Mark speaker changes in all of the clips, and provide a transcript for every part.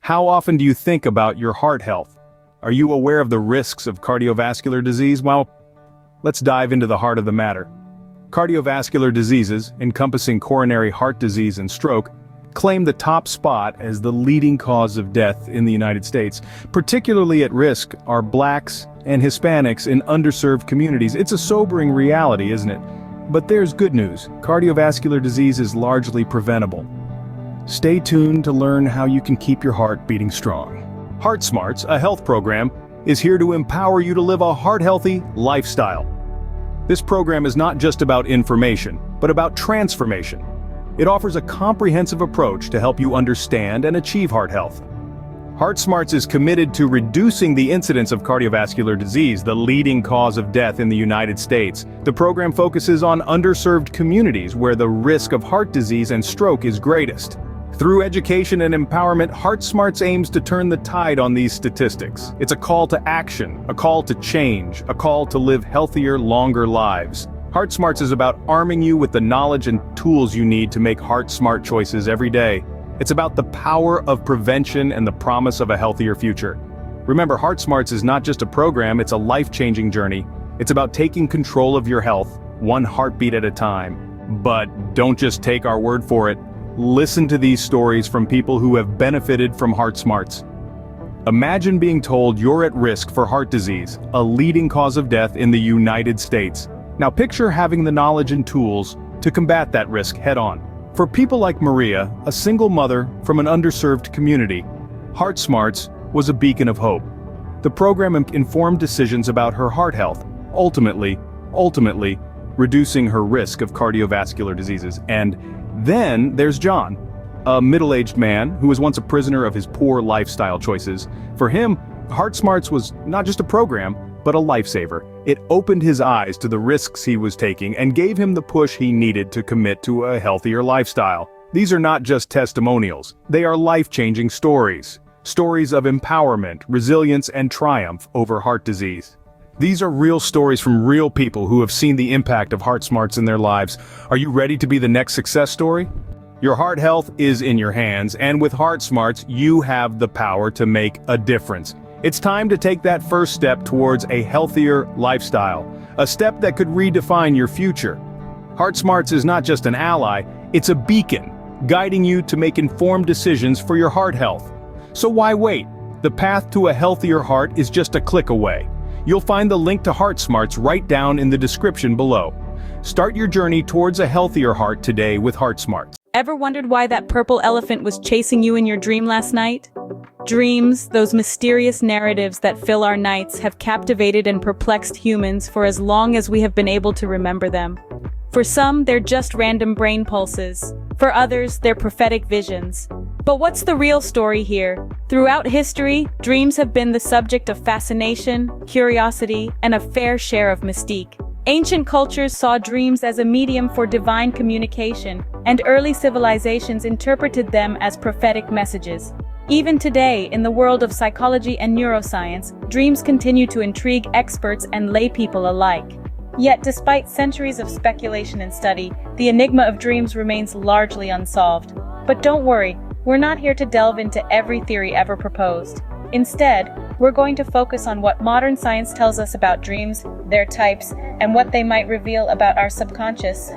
Speaker 1: How often do you think about your heart health? Are you aware of the risks of cardiovascular disease? Well, let's dive into the heart of the matter. Cardiovascular diseases, encompassing coronary heart disease and stroke, claim the top spot as the leading cause of death in the United States. Particularly at risk are Blacks and Hispanics in underserved communities. It's a sobering reality, isn't it? But there's good news. Cardiovascular disease is largely preventable. Stay tuned to learn how you can keep your heart beating strong. Heart Smarts, a health program, is here to empower you to live a heart-healthy lifestyle. This program is not just about information, but about transformation. It offers a comprehensive approach to help you understand and achieve heart health. Heart Smarts is committed to reducing the incidence of cardiovascular disease, the leading cause of death in the United States. The program focuses on underserved communities where the risk of heart disease and stroke is greatest. Through education and empowerment, Heart Smarts aims to turn the tide on these statistics. It's a call to action, a call to change, a call to live healthier, longer lives. Heart Smarts is about arming you with the knowledge and tools you need to make heart-smart choices every day. It's about the power of prevention and the promise of a healthier future. Remember, Heart Smarts is not just a program, it's a life-changing journey. It's about taking control of your health, one heartbeat at a time. But don't just take our word for it. Listen to these stories from people who have benefited from Heart Smarts. Imagine being told you're at risk for heart disease, a leading cause of death in the United States. Now picture having the knowledge and tools to combat that risk head-on. For people like Maria, a single mother from an underserved community, Heart Smarts was a beacon of hope. The program informed decisions about her heart health, ultimately reducing her risk of cardiovascular diseases. And then there's John, a middle-aged man who was once a prisoner of his poor lifestyle choices. For him, Heart Smarts was not just a program, but a lifesaver. It opened his eyes to the risks he was taking and gave him the push he needed to commit to a healthier lifestyle. These are not just testimonials, they are life-changing stories. Stories of empowerment, resilience, and triumph over heart disease. These are real stories from real people who have seen the impact of Heart Smarts in their lives. Are you ready to be the next success story? Your heart health is in your hands, and with Heart Smarts, you have the power to make a difference. It's time to take that first step towards a healthier lifestyle, a step that could redefine your future. Heart Smarts is not just an ally, it's a beacon, guiding you to make informed decisions for your heart health. So why wait? The path to a healthier heart is just a click away. You'll find the link to Heart Smarts right down in the description below. Start your journey towards a healthier heart today with Heart Smarts.
Speaker 2: Ever wondered why that purple elephant was chasing you in your dream last night? Dreams, those mysterious narratives that fill our nights, have captivated and perplexed humans for as long as we have been able to remember them. For some, they're just random brain pulses. For others, they're prophetic visions. But what's the real story here? Throughout history, dreams have been the subject of fascination, curiosity, and a fair share of mystique. Ancient cultures saw dreams as a medium for divine communication, and early civilizations interpreted them as prophetic messages. Even today, in the world of psychology and neuroscience, dreams continue to intrigue experts and laypeople alike. Yet, despite centuries of speculation and study, the enigma of dreams remains largely unsolved. But don't worry, we're not here to delve into every theory ever proposed. Instead, we're going to focus on what modern science tells us about dreams, their types, and what they might reveal about our subconscious.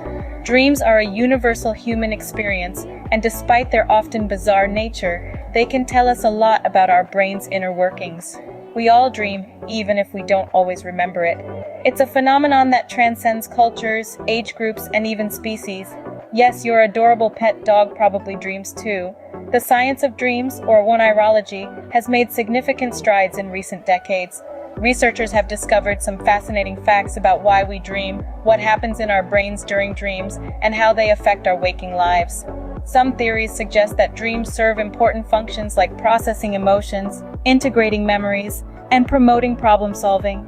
Speaker 2: Dreams are a universal human experience, and despite their often bizarre nature, they can tell us a lot about our brain's inner workings. We all dream, even if we don't always remember it. It's a phenomenon that transcends cultures, age groups, and even species. Yes, your adorable pet dog probably dreams too. The science of dreams, or oneirology, has made significant strides in recent decades. Researchers have discovered some fascinating facts about why we dream, what happens in our brains during dreams, and how they affect our waking lives. Some theories suggest that dreams serve important functions like processing emotions, integrating memories, and promoting problem solving.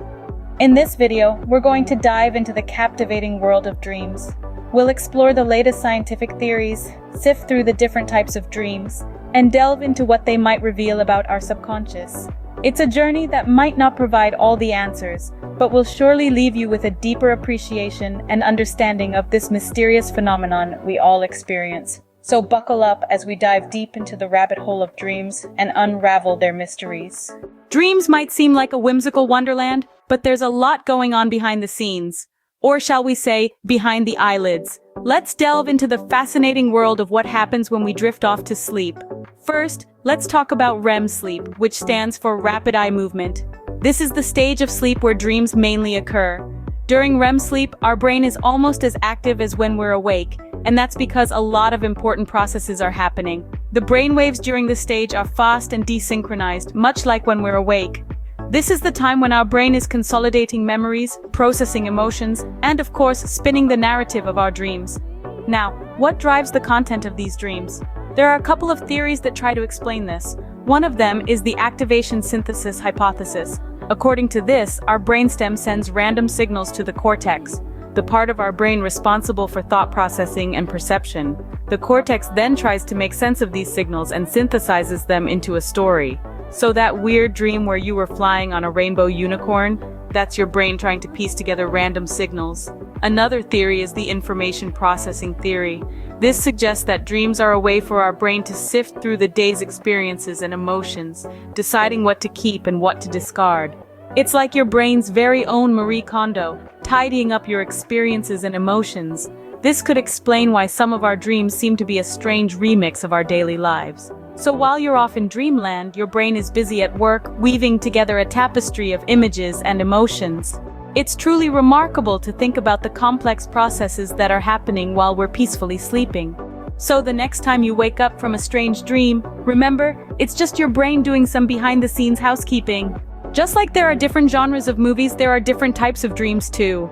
Speaker 2: In this video, we're going to dive into the captivating world of dreams. We'll explore the latest scientific theories, sift through the different types of dreams, and delve into what they might reveal about our subconscious. It's a journey that might not provide all the answers, but will surely leave you with a deeper appreciation and understanding of this mysterious phenomenon we all experience. So buckle up as we dive deep into the rabbit hole of dreams and unravel their mysteries. Dreams might seem like a whimsical wonderland, but there's a lot going on behind the scenes. Or shall we say, behind the eyelids. Let's delve into the fascinating world of what happens when we drift off to sleep. First, let's talk about REM sleep, which stands for rapid eye movement. This is the stage of sleep where dreams mainly occur. During REM sleep, our brain is almost as active as when we're awake, and that's because a lot of important processes are happening. The brain waves during this stage are fast and desynchronized, much like when we're awake. This is the time when our brain is consolidating memories, processing emotions, and of course, spinning the narrative of our dreams. Now, what drives the content of these dreams? There are a couple of theories that try to explain this. One of them is the activation synthesis hypothesis. According to this, our brainstem sends random signals to the cortex, the part of our brain responsible for thought processing and perception. The cortex then tries to make sense of these signals and synthesizes them into a story. So that weird dream where you were flying on a rainbow unicorn, that's your brain trying to piece together random signals. Another theory is the information processing theory. This suggests that dreams are a way for our brain to sift through the day's experiences and emotions, deciding what to keep and what to discard. It's like your brain's very own Marie Kondo, tidying up your experiences and emotions. This could explain why some of our dreams seem to be a strange remix of our daily lives. So while you're off in dreamland, your brain is busy at work, weaving together a tapestry of images and emotions. It's truly remarkable to think about the complex processes that are happening while we're peacefully sleeping. So the next time you wake up from a strange dream, remember, it's just your brain doing some behind-the-scenes housekeeping. Just like there are different genres of movies, there are different types of dreams too.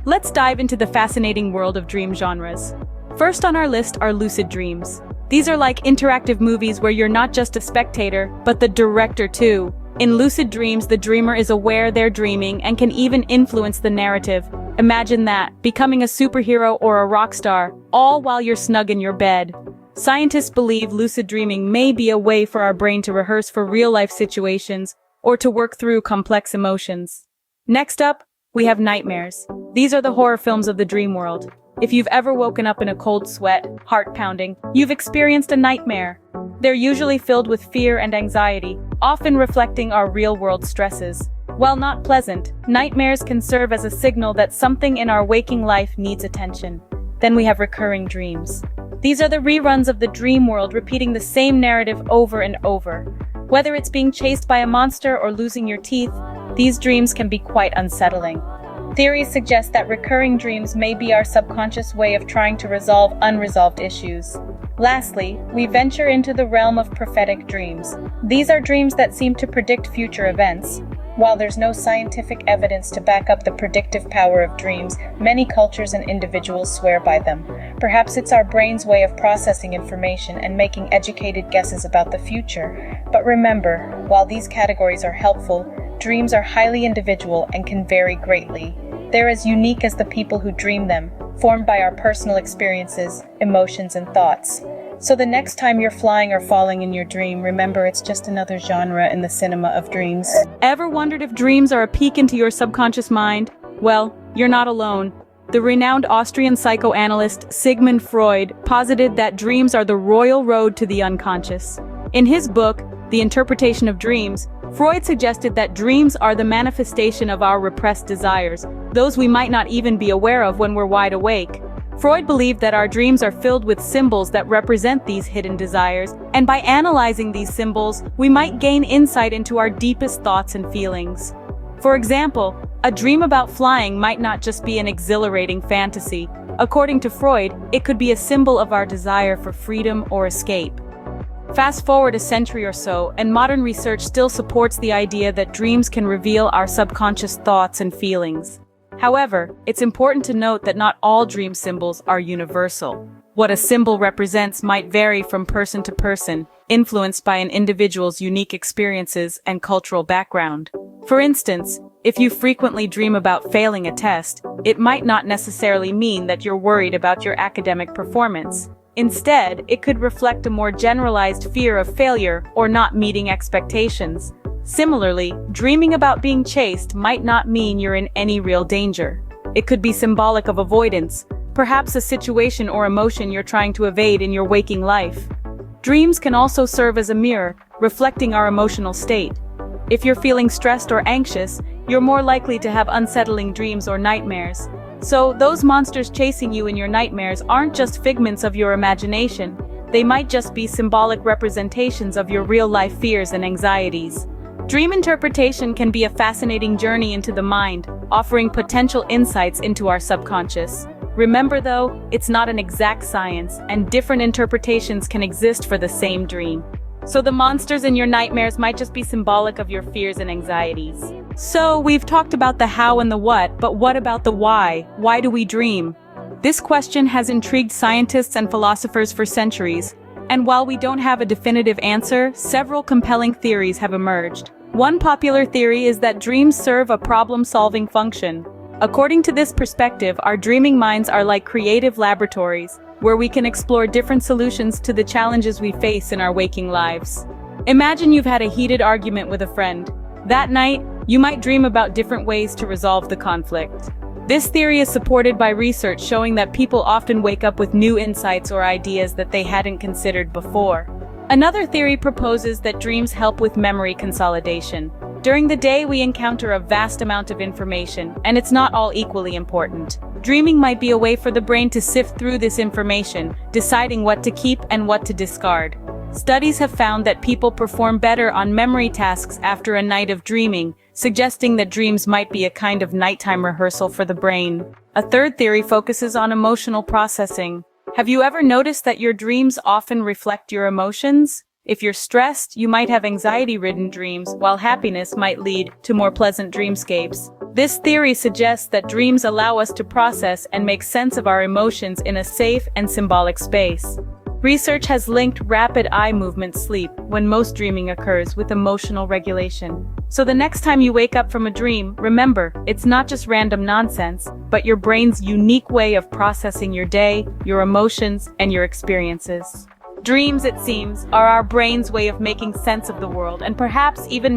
Speaker 2: Let's dive into the fascinating world of dream genres. First on our list are lucid dreams. These are like interactive movies where you're not just a spectator, but the director too. In lucid dreams, the dreamer is aware they're dreaming and can even influence the narrative. Imagine that, becoming a superhero or a rock star, all while you're snug in your bed. Scientists believe lucid dreaming may be a way for our brain to rehearse for real-life situations or to work through complex emotions. Next up, we have nightmares. These are the horror films of the dream world. If you've ever woken up in a cold sweat, heart pounding, you've experienced a nightmare. They're usually filled with fear and anxiety, often reflecting our real-world stresses. While not pleasant, nightmares can serve as a signal that something in our waking life needs attention. Then we have recurring dreams. These are the reruns of the dream world, repeating the same narrative over and over. Whether it's being chased by a monster or losing your teeth, these dreams can be quite unsettling. Theories suggest that recurring dreams may be our subconscious way of trying to resolve unresolved issues. Lastly, we venture into the realm of prophetic dreams. These are dreams that seem to predict future events. While there's no scientific evidence to back up the predictive power of dreams, many cultures and individuals swear by them. Perhaps it's our brain's way of processing information and making educated guesses about the future. But remember, while these categories are helpful, dreams are highly individual and can vary greatly. They're as unique as the people who dream them, formed by our personal experiences, emotions, and thoughts. So the next time you're flying or falling in your dream, remember it's just another genre in the cinema of dreams. Ever wondered if dreams are a peek into your subconscious mind? Well, you're not alone. The renowned Austrian psychoanalyst Sigmund Freud posited that dreams are the royal road to the unconscious. In his book, The Interpretation of Dreams, Freud suggested that dreams are the manifestation of our repressed desires, those we might not even be aware of when we're wide awake. Freud believed that our dreams are filled with symbols that represent these hidden desires, and by analyzing these symbols, we might gain insight into our deepest thoughts and feelings. For example, a dream about flying might not just be an exhilarating fantasy. According to Freud, it could be a symbol of our desire for freedom or escape. Fast forward a century or so, and modern research still supports the idea that dreams can reveal our subconscious thoughts and feelings. However, it's important to note that not all dream symbols are universal. What a symbol represents might vary from person to person, influenced by an individual's unique experiences and cultural background. For instance, if you frequently dream about failing a test, it might not necessarily mean that you're worried about your academic performance. Instead, it could reflect a more generalized fear of failure or not meeting expectations. Similarly, dreaming about being chased might not mean you're in any real danger. It could be symbolic of avoidance, perhaps a situation or emotion you're trying to evade in your waking life. Dreams can also serve as a mirror, reflecting our emotional state. If you're feeling stressed or anxious, you're more likely to have unsettling dreams or nightmares. So, those monsters chasing you in your nightmares aren't just figments of your imagination. They might just be symbolic representations of your real-life fears and anxieties. Dream interpretation can be a fascinating journey into the mind, offering potential insights into our subconscious. Remember though, it's not an exact science, and different interpretations can exist for the same dream. So the monsters in your nightmares might just be symbolic of your fears and anxieties. So, we've talked about the how and the what, but what about the why? Why do we dream? This question has intrigued scientists and philosophers for centuries, and while we don't have a definitive answer, several compelling theories have emerged. One popular theory is that dreams serve a problem-solving function. According to this perspective, our dreaming minds are like creative laboratories, where we can explore different solutions to the challenges we face in our waking lives. Imagine you've had a heated argument with a friend. That night, you might dream about different ways to resolve the conflict. This theory is supported by research showing that people often wake up with new insights or ideas that they hadn't considered before. Another theory proposes that dreams help with memory consolidation. During the day, we encounter a vast amount of information, and it's not all equally important. Dreaming might be a way for the brain to sift through this information, deciding what to keep and what to discard. Studies have found that people perform better on memory tasks after a night of dreaming, suggesting that dreams might be a kind of nighttime rehearsal for the brain. A third theory focuses on emotional processing. Have you ever noticed that your dreams often reflect your emotions? If you're stressed, you might have anxiety-ridden dreams, while happiness might lead to more pleasant dreamscapes. This theory suggests that dreams allow us to process and make sense of our emotions in a safe and symbolic space. Research has linked rapid eye movement sleep, when most dreaming occurs, with emotional regulation. So the next time you wake up from a dream, remember, it's not just random nonsense, but your brain's unique way of processing your day, your emotions, and your experiences. Dreams, it seems, are our brain's way of making sense of the world, and perhaps even